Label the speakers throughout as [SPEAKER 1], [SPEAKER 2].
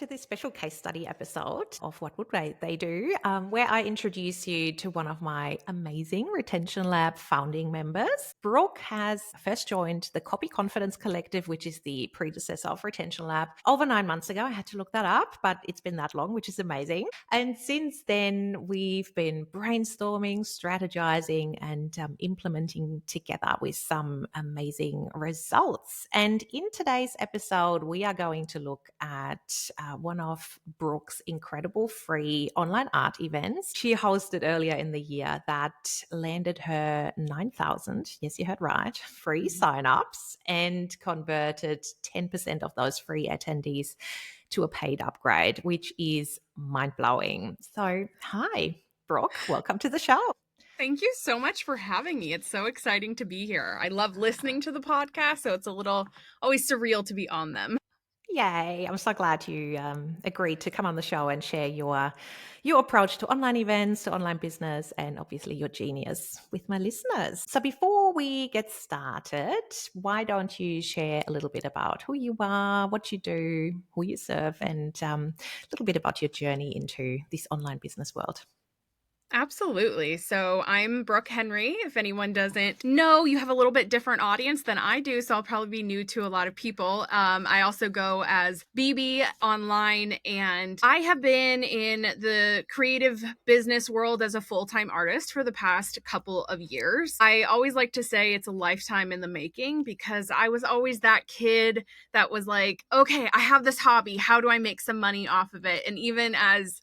[SPEAKER 1] to this special case study episode of What Would They Do, where I introduce you to one of my amazing Retention Lab founding members. Brooke has first joined the Copy Confidence Collective, which is the predecessor of Retention Lab, over 9 months ago. I had to look that up, but it's been that long, which is amazing. And since then, we've been brainstorming, strategizing, and implementing together with some amazing results. And in today's episode, we are going to look at one of Brooke's incredible free online art events she hosted earlier in the year that landed her 9,000, yes, you heard right, free signups and converted 10% of those free attendees to a paid upgrade, which is mind-blowing. So, hi, Brooke, welcome to the show.
[SPEAKER 2] Thank you so much for having me. It's so exciting to be here. I love listening to the podcast, so it's always surreal to be on them.
[SPEAKER 1] Yay. I'm so glad you agreed to come on the show and share your approach to online events, to online business, and obviously your genius with my listeners. So before we get started, why don't you share a little bit about who you are, what you do, who you serve, and a little bit about your journey into this online business world?
[SPEAKER 2] Absolutely. So I'm Brooke Henry. If anyone doesn't know, you have a little bit different audience than I do, so I'll probably be new to a lot of people. I also go as BB online, and I have been in the creative business world as a full-time artist for the past couple of years. I always like to say it's a lifetime in the making because I was always that kid that was like, okay, I have this hobby. How do I make some money off of it? And even as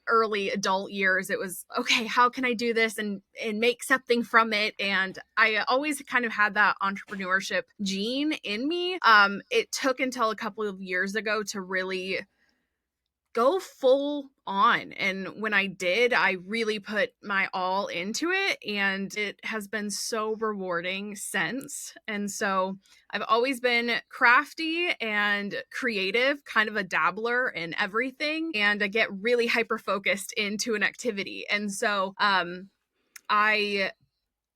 [SPEAKER 2] early adult years, it was, okay, how can I do this and make something from it? And I always kind of had that entrepreneurship gene in me. It took until a couple of years ago to really go full on. And when I did, I really put my all into it, and it has been so rewarding since. And so I've always been crafty and creative, kind of a dabbler in everything, and I get really hyper focused into an activity. And so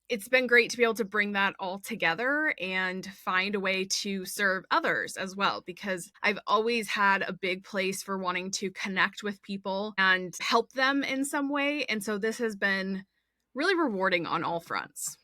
[SPEAKER 2] it's been great to be able to bring that all together and find a way to serve others as well, because I've always had a big place for wanting to connect with people and help them in some way. And so this has been really rewarding on all fronts.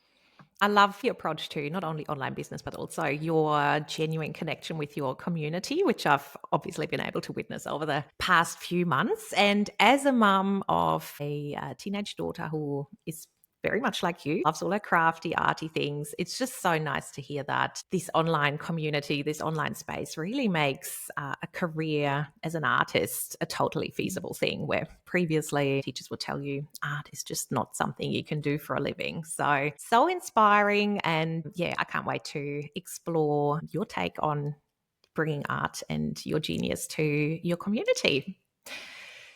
[SPEAKER 1] I love your approach to not only online business, but also your genuine connection with your community, which I've obviously been able to witness over the past few months. And as a mum of a teenage daughter who is very much like you, loves all her crafty, arty things. It's just so nice to hear that this online community, this online space really makes a career as an artist a totally feasible thing, where previously teachers would tell you art is just not something you can do for a living. So inspiring. And yeah, I can't wait to explore your take on bringing art and your genius to your community.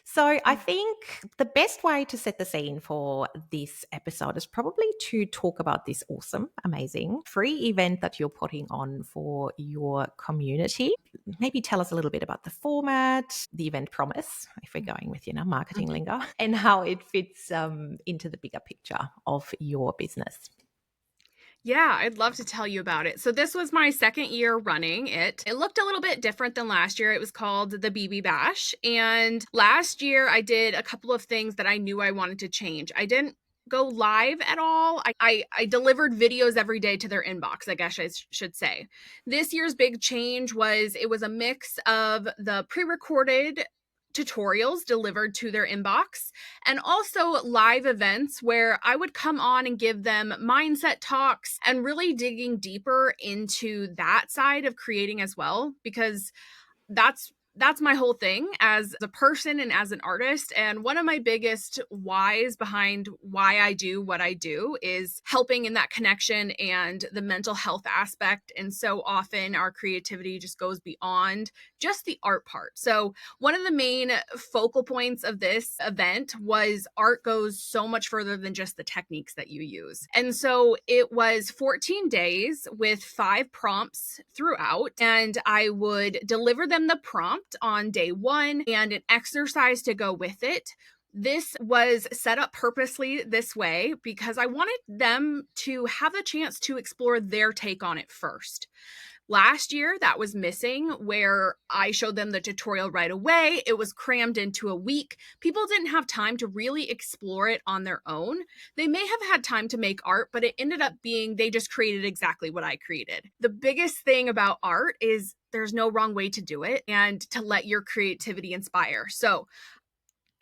[SPEAKER 1] So I think the best way to set the scene for this episode is probably to talk about this awesome, amazing free event that you're putting on for your community. Maybe tell us a little bit about the format, the event promise, if we're going with, marketing lingo, and how it fits into the bigger picture of your business.
[SPEAKER 2] Yeah, I'd love to tell you about it. So this was my second year running it. It looked a little bit different than last year. It was called the BB Bash. And last year I did a couple of things that I knew I wanted to change. I didn't go live at all. I delivered videos every day to their inbox, I guess I should say. This year's big change was it was a mix of the pre-recorded tutorials delivered to their inbox and also live events where I would come on and give them mindset talks and really digging deeper into that side of creating as well, because that's my whole thing as a person and as an artist. And one of my biggest whys behind why I do what I do is helping in that connection and the mental health aspect. And so often our creativity just goes beyond just the art part. So one of the main focal points of this event was art goes so much further than just the techniques that you use. And so it was 14 days with 5 prompts throughout, and I would deliver them the prompt on day 1 and an exercise to go with it. This was set up purposely this way because I wanted them to have the chance to explore their take on it first. Last year, that was missing, where I showed them the tutorial right away. It was crammed into a week. People didn't have time to really explore it on their own. They may have had time to make art, but it ended up being they just created exactly what I created. The biggest thing about art is there's no wrong way to do it and to let your creativity inspire. So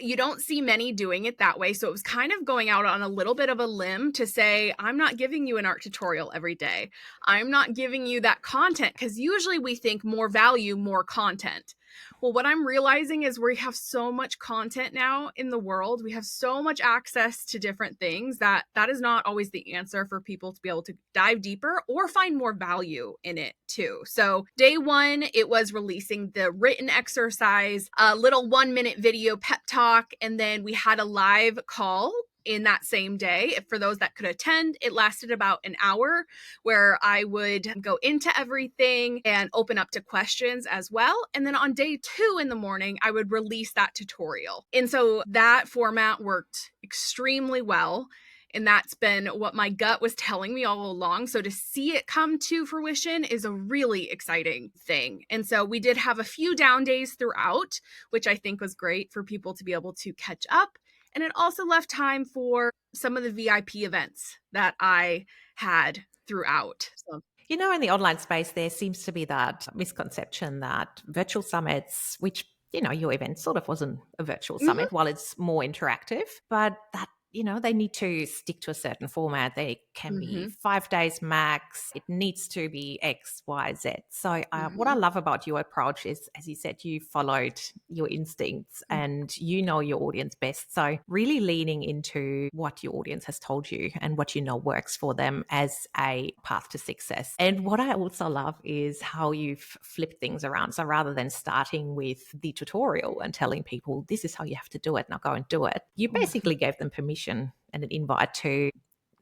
[SPEAKER 2] you don't see many doing it that way. So it was kind of going out on a little bit of a limb to say, I'm not giving you an art tutorial every day. I'm not giving you that content, because usually we think more value, more content. Well, what I'm realizing is we have so much content now in the world. We have so much access to different things that is not always the answer for people to be able to dive deeper or find more value in it too. So day one, it was releasing the written exercise, a little 1-minute video pep talk, and then we had a live call in that same day. For those that could attend, it lasted about an hour, where I would go into everything and open up to questions as well. And then on day 2 in the morning, I would release that tutorial. And so that format worked extremely well. And that's been what my gut was telling me all along. So to see it come to fruition is a really exciting thing. And so we did have a few down days throughout, which I think was great for people to be able to catch up. And it also left time for some of the VIP events that I had throughout. So,
[SPEAKER 1] You know, in the online space, there seems to be that misconception that virtual summits, which, you know, your event sort of wasn't a virtual
[SPEAKER 2] mhm,
[SPEAKER 1] summit while it's more interactive, but that, you know, they need to stick to a certain format. They can be
[SPEAKER 2] mhm,
[SPEAKER 1] 5 days max. It needs to be X, Y, Z. So, what I
[SPEAKER 2] mhm,
[SPEAKER 1] love about your approach is, as you said, you followed your instincts
[SPEAKER 2] mhm,
[SPEAKER 1] and you know your audience best. So, really leaning into what your audience has told you and what you know works for them as a path to success. And what I also love is how you've flipped things around. So, rather than starting with the tutorial and telling people, this is how you have to do it, now go and do it, you
[SPEAKER 2] mhm,
[SPEAKER 1] basically gave them permission and an invite to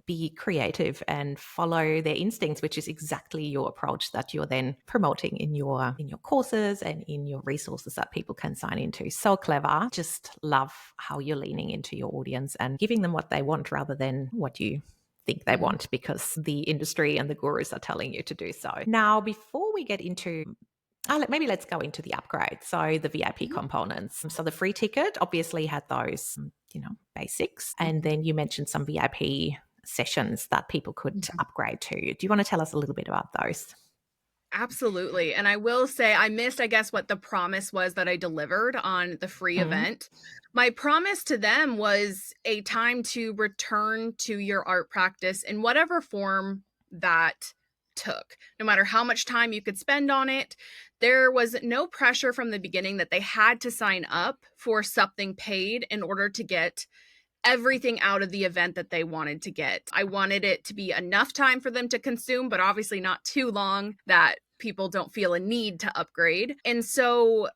[SPEAKER 1] be creative and follow their instincts, which is exactly your approach that you're then promoting in your courses and in your resources that people can sign into. So clever. Just love how you're leaning into your audience and giving them what they want rather than what you think they
[SPEAKER 2] mhm,
[SPEAKER 1] want, because the industry and the gurus are telling you to do so. Now, before we get into maybe let's go into the upgrade. So the VIP
[SPEAKER 2] mhm,
[SPEAKER 1] components. So the free ticket obviously had those, you know, basics. And
[SPEAKER 2] mhm,
[SPEAKER 1] then you mentioned some VIP sessions that people could
[SPEAKER 2] mhm.
[SPEAKER 1] upgrade to. Do you want to tell us a little bit about those?
[SPEAKER 2] Absolutely. And I will say I missed, I guess, what the promise was that I delivered on the free
[SPEAKER 1] Mm.
[SPEAKER 2] event. My promise to them was a time to return to your art practice in whatever form that took. No matter how much time you could spend on it, there was no pressure from the beginning that they had to sign up for something paid in order to get everything out of the event that they wanted to get. I wanted it to be enough time for them to consume, but obviously not too long that people don't feel a need to upgrade. And so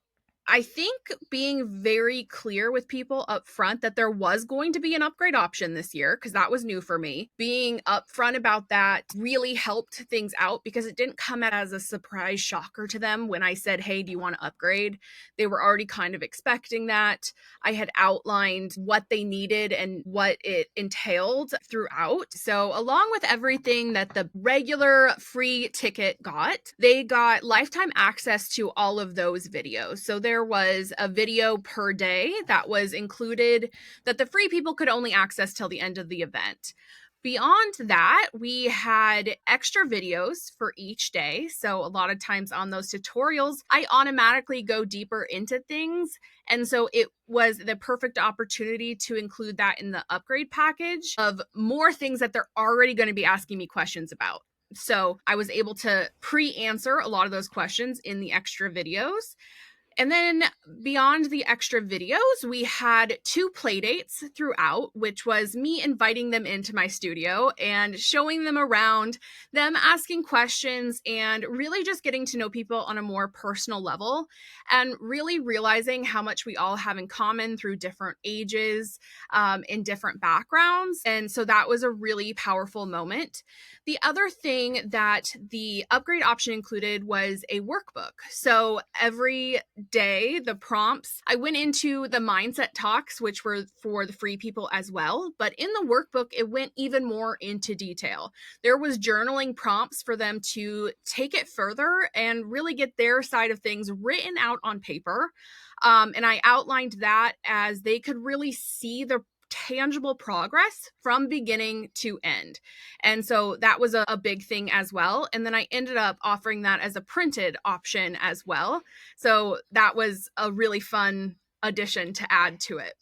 [SPEAKER 2] I think being very clear with people up front that there was going to be an upgrade option this year, because that was new for me, being upfront about that really helped things out, because it didn't come as a surprise shocker to them when I said, hey, do you want to upgrade? They were already kind of expecting that. I had outlined what they needed and what it entailed throughout. So, along with everything that the regular free ticket got, they got lifetime access to all of those videos. So, there was a video per day that was included that the free people could only access till the end of the event. Beyond that, we had extra videos for each day. So, a lot of times on those tutorials, I automatically go deeper into things. And so, it was the perfect opportunity to include that in the upgrade package of more things that they're already going to be asking me questions about. So, I was able to pre answer a lot of those questions in the extra videos. And then beyond the extra videos, we had 2 play dates throughout, which was me inviting them into my studio and showing them around, them asking questions, and really just getting to know people on a more personal level, and really realizing how much we all have in common through different ages, in different backgrounds. And so that was a really powerful moment. The other thing that the upgrade option included was a workbook. So every day, the prompts, I went into the mindset talks, which were for the free people as well. But in the workbook, it went even more into detail. There was journaling prompts for them to take it further and really get their side of things written out on paper. And I outlined that as they could really see the tangible progress from beginning to end. And so that was a big thing as well. And then I ended up offering that as a printed option as well. So that was a really fun addition to add to it.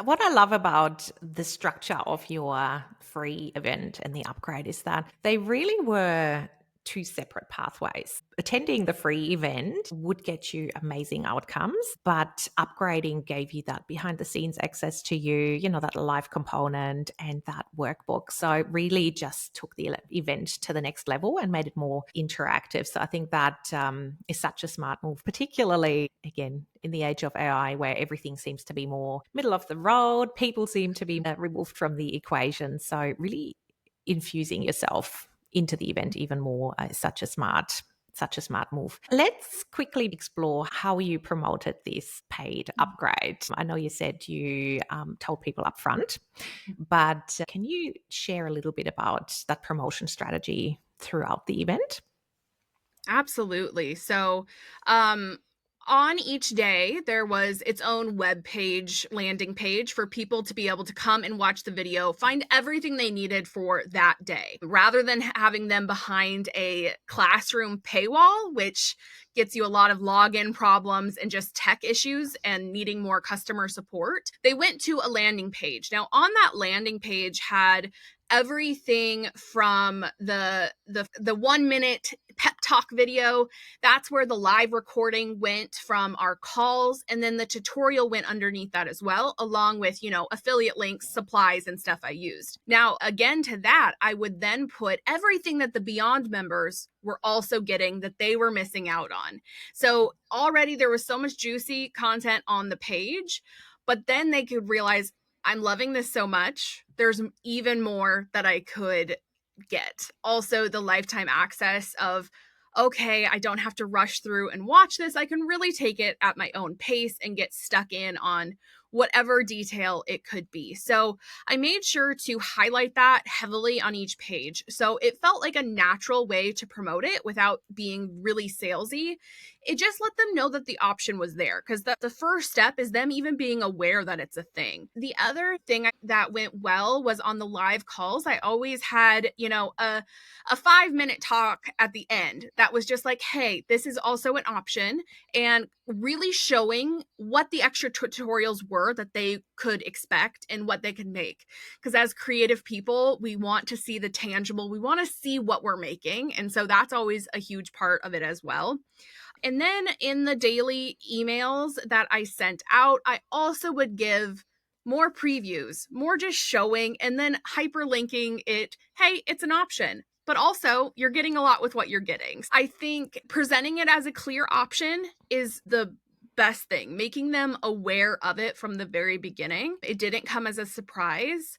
[SPEAKER 1] What I love about the structure of your free event and the upgrade is that they really were two separate pathways. Attending the free event would get you amazing outcomes, but upgrading gave you that behind the scenes access to that live component and that workbook. So really just took the event to the next level and made it more interactive. So I think that is such a smart move, particularly again in the age of AI where everything seems to be more middle of the road. People seem to be removed from the equation. So really infusing yourself into the event even more is such a smart move. Let's quickly explore how you promoted this paid upgrade. I know you said you told people up front, but can you share a little bit about that promotion strategy throughout the event?
[SPEAKER 2] Absolutely. So, on each day, there was its own web page, landing page for people to be able to come and watch the video, find everything they needed for that day, rather than having them behind a classroom paywall, which gets you a lot of login problems and just tech issues and needing more customer support. They went to a landing page. Now, on that landing page had everything from the 1 minute pep talk video. That's where the live recording went from our calls, and then the tutorial went underneath that as well, along with affiliate links, supplies, and stuff I used. Now again, to that I would then put everything that the Beyond members were also getting that they were missing out on. So already there was so much juicy content on the page, but then they could realize, I'm loving this so much. There's even more that I could get. Also, the lifetime access of, okay, I don't have to rush through and watch this. I can really take it at my own pace and get stuck in on whatever detail it could be. So I made sure to highlight that heavily on each page. So it felt like a natural way to promote it without being really salesy. It just let them know that the option was there, because the first step is them even being aware that it's a thing. The other thing that went well was on the live calls. I always had, a 5-minute talk at the end that was just like, hey, this is also an option, and really showing what the extra tutorials were that they could expect and what they could make. Because as creative people, we want to see the tangible, we want to see what we're making. And so that's always a huge part of it as well. And then in the daily emails that I sent out, I also would give more previews, more just showing and then hyperlinking it. Hey, it's an option, but also you're getting a lot with what you're getting. I think presenting it as a clear option is the best thing, making them aware of it from the very beginning. It didn't come as a surprise.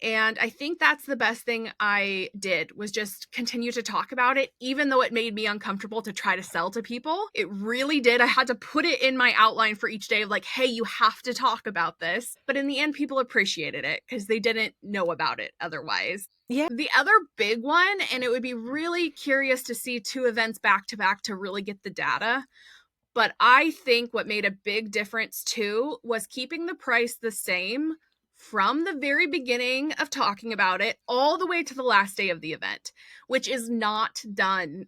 [SPEAKER 2] And I think that's the best thing I did, was just continue to talk about it, even though it made me uncomfortable to try to sell to people. It really did. I had to put it in my outline for each day of like, hey, you have to talk about this. But in the end, people appreciated it because they didn't know about it otherwise.
[SPEAKER 1] Yeah.
[SPEAKER 2] The other big one, and it would be really curious to see 2 events back to back to really get the data, but I think what made a big difference too was keeping the price the same from the very beginning of talking about it all the way to the last day of the event, which is not done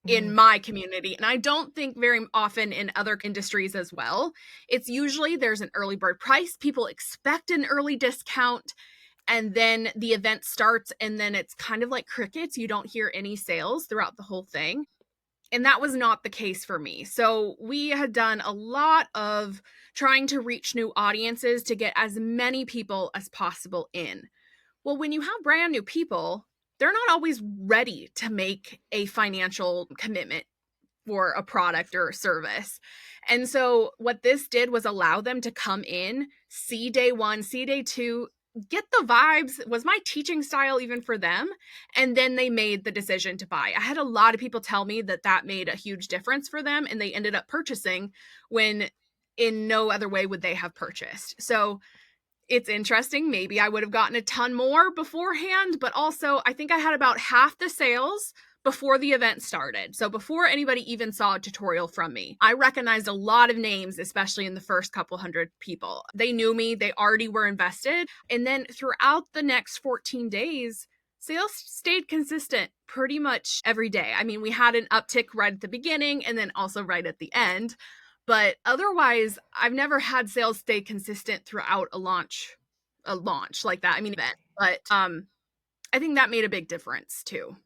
[SPEAKER 2] in my community. And I don't think very often in other industries as well. It's usually there's an early bird price. People expect an early discount, and then the event starts, and then it's kind of like crickets. You don't hear any sales throughout the whole thing. And that was not the case for me. So we had done a lot of trying to reach new audiences to get as many people as possible in. Well, when you have brand new people, they're not always ready to make a financial commitment for a product or a service. And so what this did was allow them to come in, see day 1, see day 2, get the vibes. Was my teaching style even for them? And then they made the decision to buy. I had a lot of people tell me that that made a huge difference for them, and they ended up purchasing when in no other way would they have purchased. So it's interesting. Maybe I would have gotten a ton more beforehand, but also I think I had about half the sales before the event started. So before anybody even saw a tutorial from me, I recognized a lot of names, especially in the first couple hundred people. They knew me, they already were invested. And then throughout the next 14 days, sales stayed consistent pretty much every day. I mean, we had an uptick right at the beginning and then also right at the end. But otherwise, I've never had sales stay consistent throughout a launch like that. I mean, event, but I think that made a big difference too.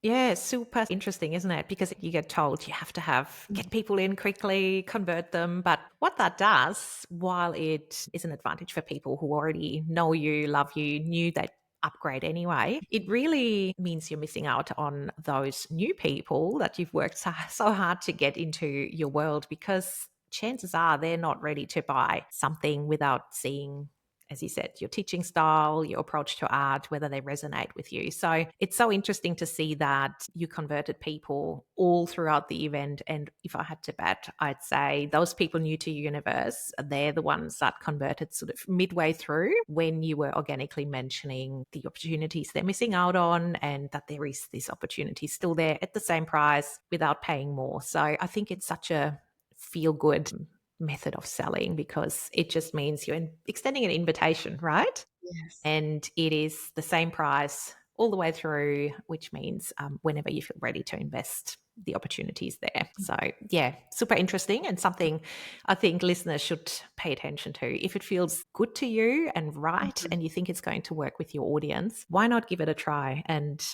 [SPEAKER 1] Yeah, super interesting, isn't it? Because you get told you have to get people in quickly, convert them. But what that does, while it is an advantage for people who already know you, love you, knew that upgrade anyway, it really means you're missing out on those new people that you've worked so hard to get into your world, because chances are they're not ready to buy something without seeing, as you said, your teaching style, your approach to art, whether they resonate with you. So it's so interesting to see that you converted people all throughout the event. And if I had to bet, I'd say those people new to your universe, they're the ones that converted sort of midway through, when you were organically mentioning the opportunities they're missing out on, and that there is this opportunity still there at the same price without paying more. So I think it's such a feel good method of selling, because it just means you're extending an invitation, right?
[SPEAKER 2] Yes.
[SPEAKER 1] And it is the same price all the way through, which means whenever you feel ready to invest, the opportunities there. So yeah, super interesting, and something I think listeners should pay attention to. If it feels good to you and right,
[SPEAKER 2] Mhm.
[SPEAKER 1] and you think it's going to work with your audience, why not give it a try? And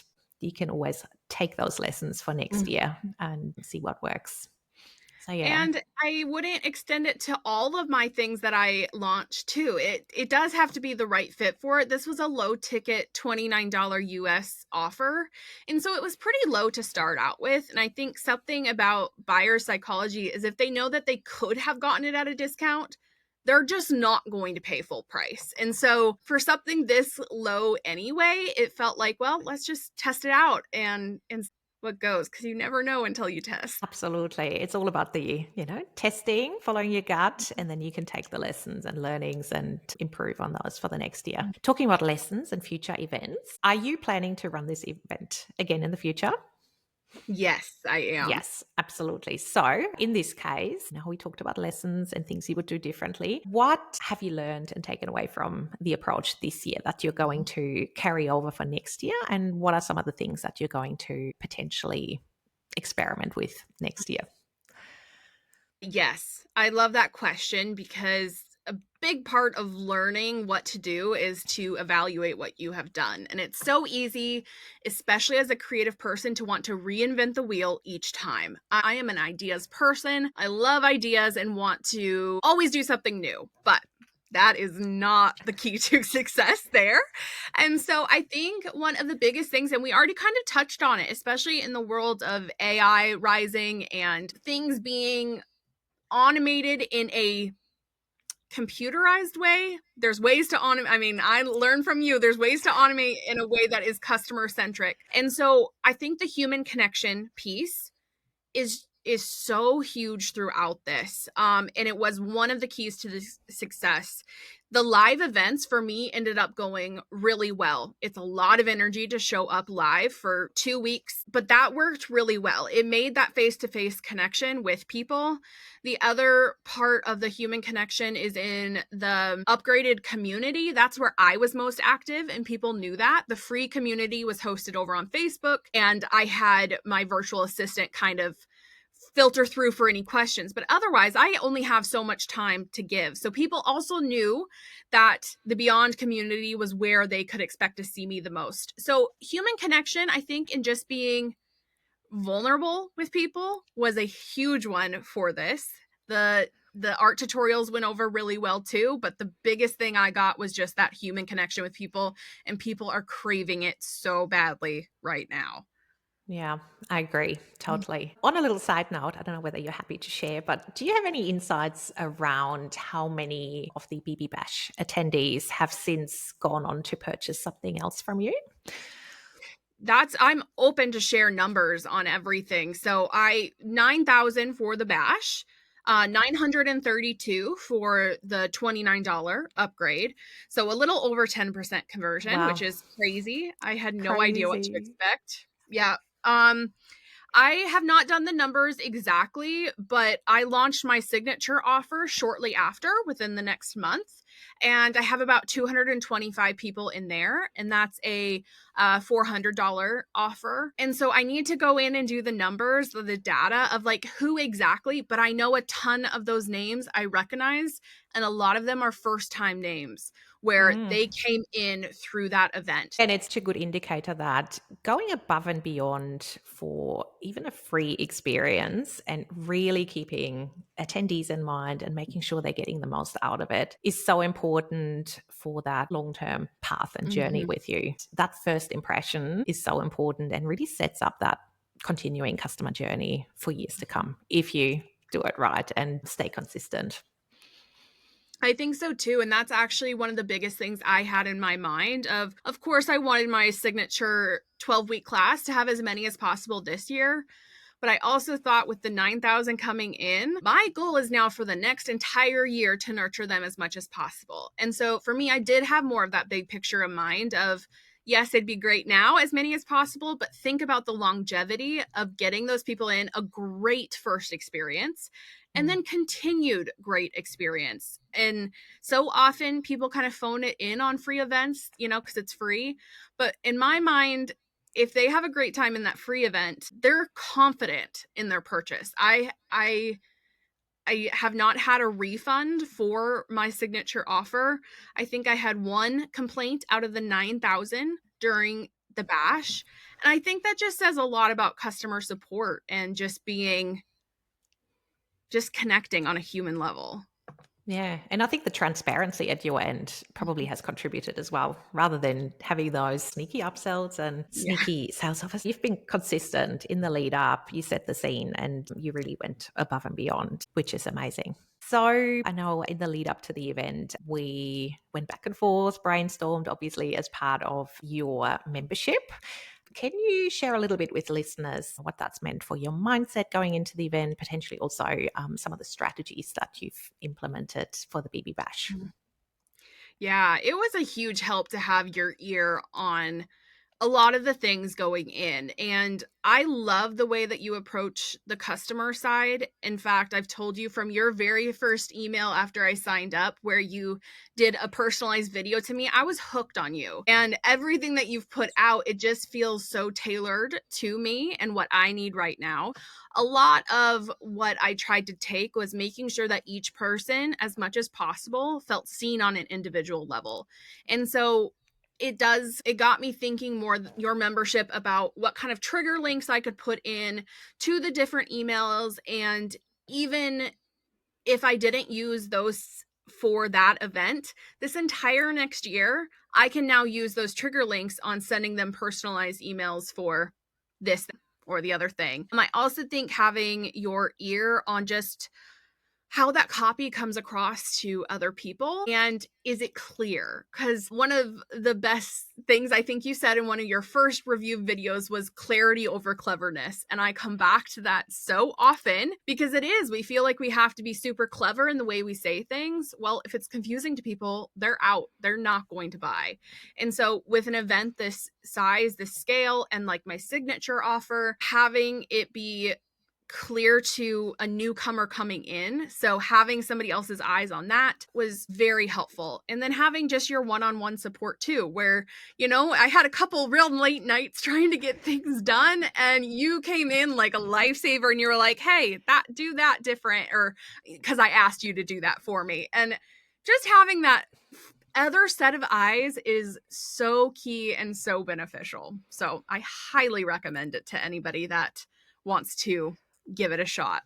[SPEAKER 1] you can always take those lessons for next
[SPEAKER 2] Mhm.
[SPEAKER 1] year and see what works. So yeah.
[SPEAKER 2] And I wouldn't extend it to all of my things that I launched too. It does have to be the right fit for it. This was a low ticket $29 US offer. And so it was pretty low to start out with. And I think something about buyer psychology is if they know that they could have gotten it at a discount, they're just not going to pay full price. And so for something this low anyway, it felt like, well, let's just test it out and what goes, because you never know until you test.
[SPEAKER 1] Absolutely. It's all about the, testing, following your gut, and then you can take the lessons and learnings and improve on those for the next year. Talking about lessons and future events, are you planning to run this event again in the future?
[SPEAKER 2] Yes, I am.
[SPEAKER 1] Yes, absolutely. So, in this case, now we talked about lessons and things you would do differently. What have you learned and taken away from the approach this year that you're going to carry over for next year? And what are some of the things that you're going to potentially experiment with next year?
[SPEAKER 2] Yes, I love that question because a big part of learning what to do is to evaluate what you have done. And it's so easy, especially as a creative person, to want to reinvent the wheel each time. I am an ideas person. I love ideas and want to always do something new. But that is not the key to success there. And so I think one of the biggest things, and we already kind of touched on it, especially in the world of AI rising and things being automated in a computerized way. There's ways to automate. I mean, I learned from you. There's ways to automate in a way that is customer centric. And so I think the human connection piece is so huge throughout this. And it was one of the keys to this success. The live events for me ended up going really well. It's a lot of energy to show up live for 2 weeks, but that worked really well. It made that face-to-face connection with people. The other part of the human connection is in the upgraded community. That's where I was most active, and people knew that. The free community was hosted over on Facebook, and I had my virtual assistant kind of filter through for any questions. But otherwise, I only have so much time to give. So people also knew that the Beyond community was where they could expect to see me the most. So human connection, I think, and just being vulnerable with people was a huge one for this. The art tutorials went over really well too, but the biggest thing I got was just that human connection with people, and people are craving it so badly right now.
[SPEAKER 1] Yeah, I agree totally. On a little side note, I don't know whether you're happy to share, but do you have any insights around how many of the BB Bash attendees have since gone on to purchase something else from you?
[SPEAKER 2] I'm open to share numbers on everything. So 9,000 for the bash, 932 for the $29 upgrade. So a little over 10% conversion, which
[SPEAKER 1] Wow,
[SPEAKER 2] is crazy. I had no idea what to
[SPEAKER 1] crazy.
[SPEAKER 2] expect. Yeah. Um, I have not done the numbers exactly, but I launched my signature offer shortly after, within the next month. And I have about 225 people in there, and that's a $400 offer. And so I need to go in and do the numbers, the data of like who exactly, but I know a ton of those names I recognize, and a lot of them are first time names where
[SPEAKER 1] Mm.
[SPEAKER 2] they came in through that event.
[SPEAKER 1] And it's a good indicator that going above and beyond for even a free experience and really keeping attendees in mind and making sure they're getting the most out of it is so important for that long term path and journey
[SPEAKER 2] Mhm.
[SPEAKER 1] with you. That first impression is so important and really sets up that continuing customer journey for years to come if you do it right and stay consistent.
[SPEAKER 2] I think so too, and that's actually one of the biggest things I had in my mind. Of course, I wanted my signature 12-week class to have as many as possible this year, but I also thought with the 9,000 coming in, my goal is now for the next entire year to nurture them as much as possible. And so for me, I did have more of that big picture in mind of, yes, it'd be great now, as many as possible, but think about the longevity of getting those people in a great first experience and
[SPEAKER 1] Mm.
[SPEAKER 2] then continued great experience. And so often people kind of phone it in on free events, because it's free. But in my mind, if they have a great time in that free event, they're confident in their purchase. I have not had a refund for my signature offer. I think I had one complaint out of the 9,000 during the bash. And I think that just says a lot about customer support and just connecting on a human level.
[SPEAKER 1] Yeah. And I think the transparency at your end probably has contributed as well, rather than having those sneaky upsells and
[SPEAKER 2] Yeah.
[SPEAKER 1] sneaky sales offers. You've been consistent in the lead up, you set the scene, and you really went above and beyond, which is amazing. So I know in the lead up to the event, we went back and forth, brainstormed, obviously, as part of your membership. Can you share a little bit with listeners what that's meant for your mindset going into the event, potentially also some of the strategies that you've implemented for the BB Bash?
[SPEAKER 2] Yeah, it was a huge help to have your ear on a lot of the things going in. And I love the way that you approach the customer side. In fact, I've told you from your very first email after I signed up, where you did a personalized video to me, I was hooked on you. And everything that you've put out, it just feels so tailored to me and what I need right now. A lot of what I tried to take was making sure that each person, as much as possible, felt seen on an individual level. And so it got me thinking more your membership about what kind of trigger links I could put in to the different emails. And even if I didn't use those for that event, this entire next year, I can now use those trigger links on sending them personalized emails for this thing or the other thing. I also think having your ear on just how that copy comes across to other people, and is it clear? Because one of the best things I think you said in one of your first review videos was clarity over cleverness. And I come back to that so often because it is. We feel like we have to be super clever in the way we say things. Well, if it's confusing to people, they're out. They're not going to buy. And so with an event this size, this scale, and like my signature offer, having it be clear to a newcomer coming in. So having somebody else's eyes on that was very helpful. And then having just your one-on-one support too, where, I had a couple real late nights trying to get things done, and you came in like a lifesaver and you were like, "Hey, do that different," or because I asked you to do that for me. And just having that other set of eyes is so key and so beneficial. So I highly recommend it to anybody that wants to give it a shot.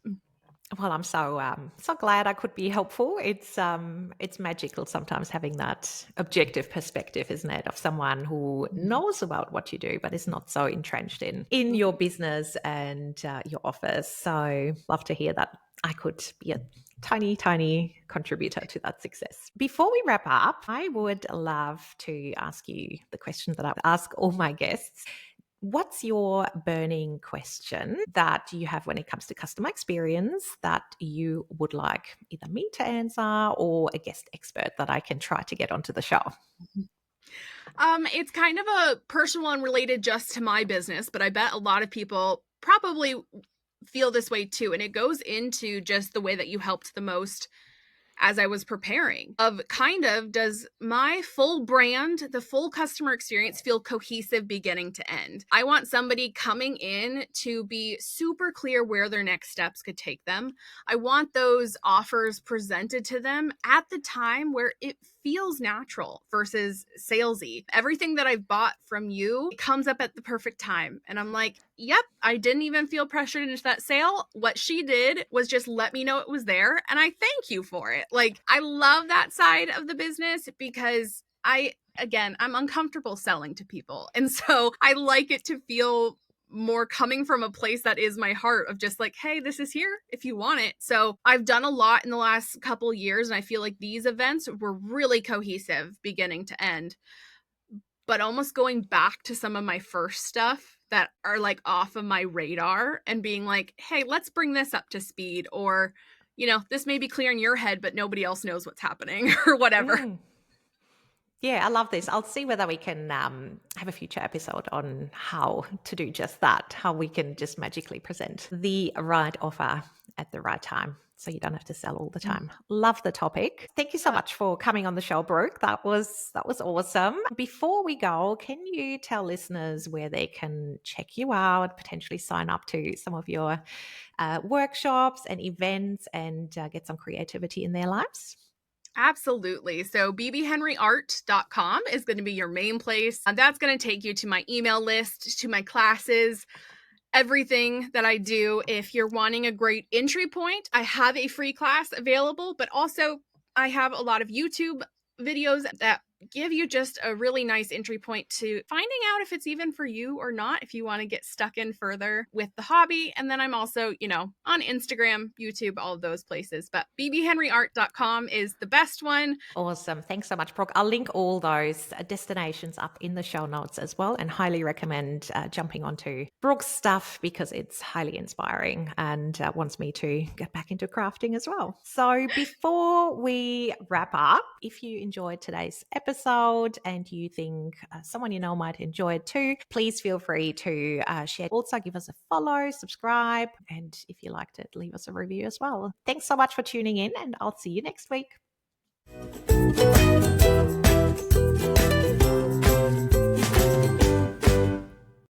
[SPEAKER 1] Well, I'm so glad I could be helpful. It's magical sometimes having that objective perspective, isn't it, of someone who knows about what you do but is not so entrenched in your business and your office. So love to hear that I could be a tiny contributor to that success. Before we wrap up, I would love to ask you the question that I ask all my guests. What's your burning question that you have when it comes to customer experience that you would like either me to answer or a guest expert that I can try to get onto the show?
[SPEAKER 2] It's kind of a personal one related just to my business, but I bet a lot of people probably feel this way too. And it goes into just the way that you helped the most as I was preparing of kind of, does my full brand, the full customer experience feel cohesive beginning to end? I want somebody coming in to be super clear where their next steps could take them. I want those offers presented to them at the time where it feels natural versus salesy. Everything that I've bought from you comes up at the perfect time. And I'm like, yep, I didn't even feel pressured into that sale. What she did was just let me know it was there. And I thank you for it. Like, I love that side of the business because I'm uncomfortable selling to people. And so I like it to feel more coming from a place that is my heart of just like, hey, this is here if you want it. So I've done a lot in the last couple years, and I feel like these events were really cohesive beginning to end. But almost going back to some of my first stuff that are like off of my radar and being like, hey, let's bring this up to speed, or this may be clear in your head, but nobody else knows what's happening or whatever.
[SPEAKER 1] Yeah, I love this. I'll see whether we can have a future episode on how to do just that, how we can just magically present the right offer at the right time so you don't have to sell all the time. Love the topic. Thank you so much for coming on the show, Brooke. That was awesome. Before we go, can you tell listeners where they can check you out, potentially sign up to some of your workshops and events and get some creativity in their lives?
[SPEAKER 2] Absolutely. So bbhenryart.com is going to be your main place. That's going to take you to my email list, to my classes, everything that I do. If you're wanting a great entry point, I have a free class available, but also I have a lot of YouTube videos that give you just a really nice entry point to finding out if it's even for you or not, if you want to get stuck in further with the hobby. And then I'm also, on Instagram, YouTube, all of those places. But bbhenryart.com is the best one.
[SPEAKER 1] Awesome. Thanks so much, Brooke. I'll link all those destinations up in the show notes as well, and highly recommend jumping onto Brooke's stuff because it's highly inspiring and wants me to get back into crafting as well. So before we wrap up, if you enjoyed today's episode and you think someone you know might enjoy it too, please feel free to share. Also, give us a follow, subscribe, and if you liked it, leave us a review as well. Thanks so much for tuning in, and I'll see you next week.